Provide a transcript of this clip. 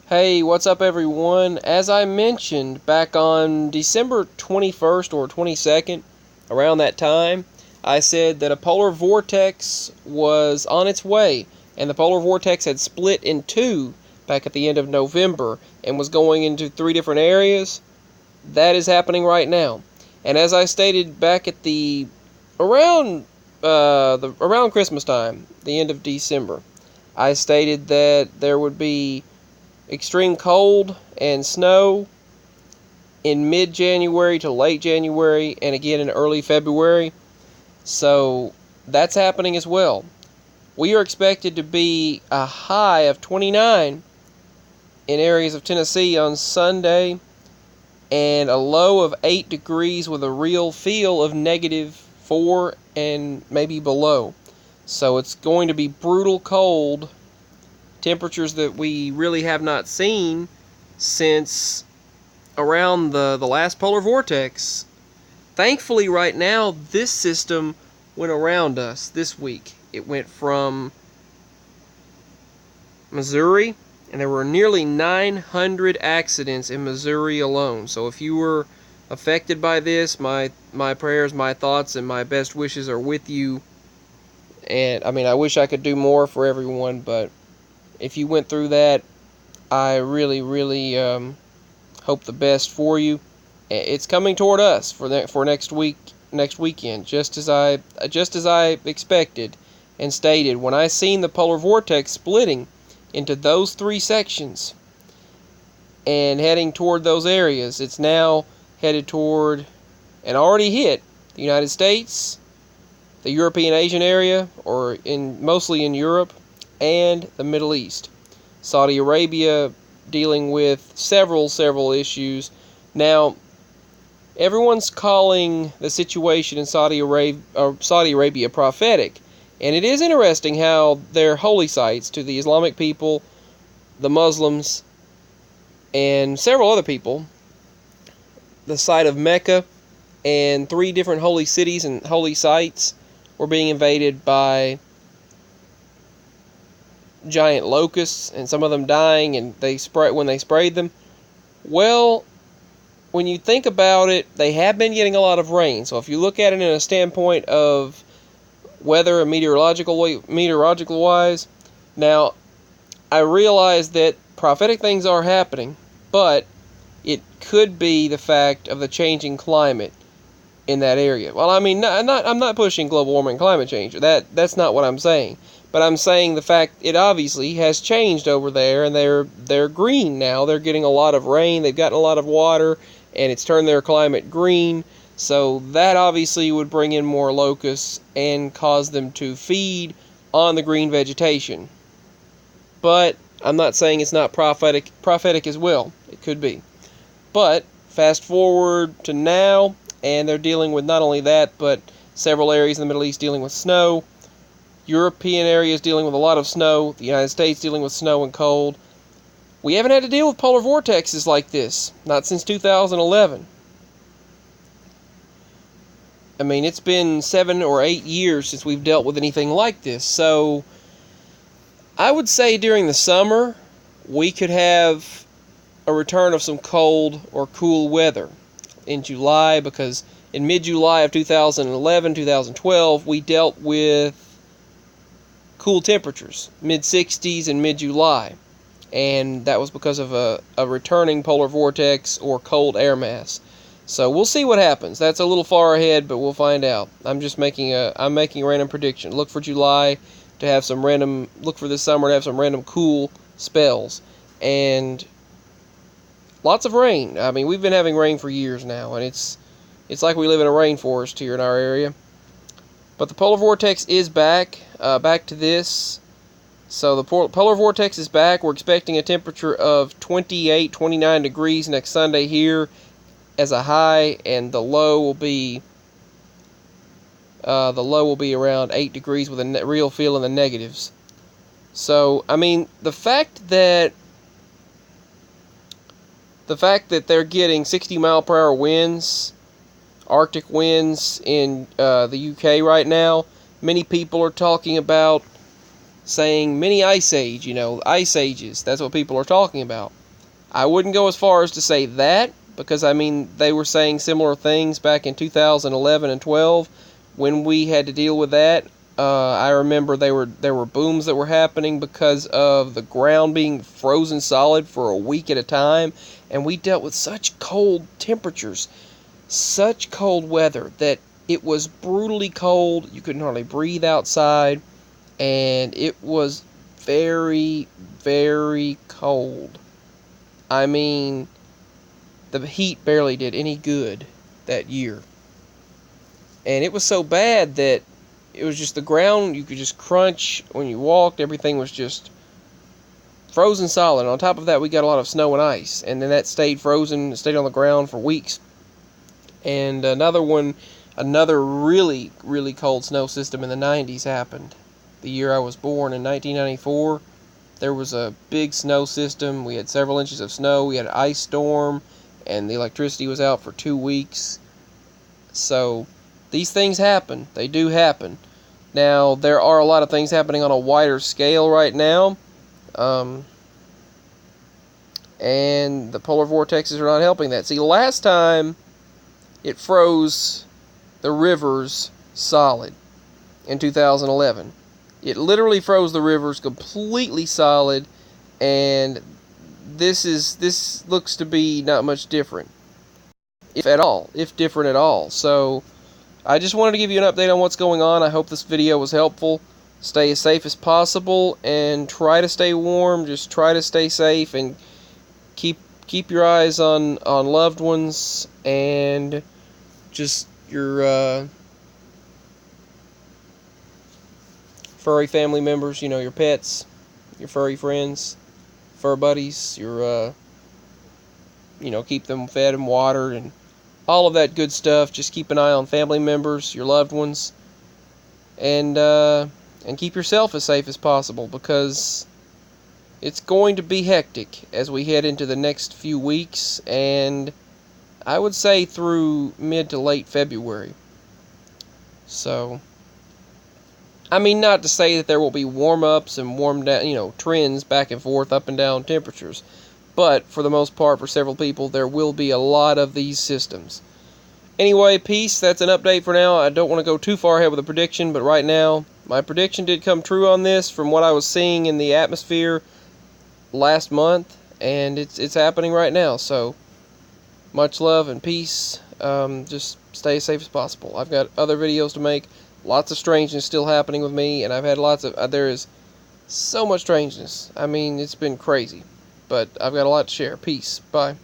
Hey, what's up everyone? As I mentioned back on December 21st or 22nd, around that time, I said that a polar vortex was on its way, and the polar vortex had split in two back at the end of November and was going into three different areas. That is happening right now. And as I stated back at the around around Christmas time, the end of December, I stated that there would be extreme cold and snow in mid-January to late January and again in early February. So that's happening as well. We are expected to be a high of 29 in areas of Tennessee on Sunday and a low of 8 degrees with a real feel of -4 and maybe below. So it's going to be brutal cold, temperatures that we really have not seen since around the last polar vortex. Thankfully, right now, this system went around us this week. It went from Missouri, and there were nearly 900 accidents in Missouri alone. So if you were affected by this, my prayers, my thoughts, and my best wishes are with you. And I mean, I wish I could do more for everyone, but if you went through that, I really hope the best for you. It's coming toward us for next weekend, just as I expected and stated when I seen the polar vortex splitting into those three sections and heading toward those areas. It's now headed toward and already hit the United States, the European Asian area, or mostly in Europe, and the Middle East. Saudi Arabia dealing with several issues. Now, everyone's calling the situation in Saudi Arabia prophetic, and it is interesting how their holy sites to the Islamic people, the Muslims, and several other people, the site of Mecca and three different holy cities and holy sites were being invaded by giant locusts, and some of them dying, and when they sprayed them. Well, when you think about it, they have been getting a lot of rain. So if you look at it in a standpoint of weather and meteorological wise, now I realize that prophetic things are happening, but it could be the fact of the changing climate in that area. Well, I mean, I'm not pushing global warming and climate change. That's not what I'm saying. But I'm saying the fact it obviously has changed over there, and they're green now. They're getting a lot of rain. They've gotten a lot of water, and it's turned their climate green. So that obviously would bring in more locusts and cause them to feed on the green vegetation. But I'm not saying it's not prophetic as well. It could be. But fast forward to now, and they're dealing with not only that, but several areas in the Middle East dealing with snow. European areas dealing with a lot of snow. The United States dealing with snow and cold. We haven't had to deal with polar vortexes like this. Not since 2011. I mean, it's been 7 or 8 years since we've dealt with anything like this. So, I would say during the summer, we could have a return of some cold or cool weather in July, because in mid-July of 2011, 2012, we dealt with cool temperatures, mid-60s and mid-July, and that was because of a returning polar vortex or cold air mass. So we'll see what happens. That's a little far ahead, but we'll find out. I'm making a random prediction. Look for July to have some random. Look for this summer to have some random cool spells and lots of rain. I mean, we've been having rain for years now, and it's like we live in a rainforest here in our area. But the polar vortex is back. Back to this. So the polar vortex is back. We're expecting a temperature of 28, 29 degrees next Sunday here as a high, and the low will be around 8 degrees with a real feel in the negatives. So I mean, the fact that they're getting 60-mile-per-hour winds, Arctic winds in the UK right now, many people are talking about saying mini ice age, ice ages. That's what people are talking about. I wouldn't go as far as to say that, because I mean they were saying similar things back in 2011 and 12 when we had to deal with that. I remember there were booms that were happening because of the ground being frozen solid for a week at a time, and we dealt with such cold temperatures, such cold weather that it was brutally cold. You couldn't hardly breathe outside, and it was very, very cold. I mean, the heat barely did any good that year. And it was so bad that it was just the ground, you could just crunch when you walked. Everything was just frozen solid. And on top of that, we got a lot of snow and ice. And then that stayed frozen, stayed on the ground for weeks. And another really, really cold snow system in the 90s happened. The year I was born, in 1994, there was a big snow system. We had several inches of snow. We had an ice storm, and the electricity was out for 2 weeks. So these things happen. They do happen. Now, there are a lot of things happening on a wider scale right now. And the polar vortexes are not helping that. See, last time it froze the rivers solid in 2011. It literally froze the rivers completely solid, and this looks to be not much different, if different at all. So I just wanted to give you an update on what's going on. I hope this video was helpful. Stay as safe as possible and try to stay warm. Just try to stay safe and keep your eyes on loved ones and just your furry family members, your pets, your furry friends, fur buddies, keep them fed and watered and all of that good stuff. Just keep an eye on family members, your loved ones, and keep yourself as safe as possible, because it's going to be hectic as we head into the next few weeks, and I would say through mid to late February. So, I mean, not to say that there will be warm-ups and warm-down, trends back and forth, up and down temperatures. But, for the most part, for several people, there will be a lot of these systems. Anyway, peace. That's an update for now. I don't want to go too far ahead with a prediction, but right now, my prediction did come true on this from what I was seeing in the atmosphere last month, and it's happening right now. So, much love and peace. Just stay as safe as possible. I've got other videos to make. Lots of strangeness still happening with me, and I've had there is so much strangeness. I mean, it's been crazy, but I've got a lot to share. Peace. Bye.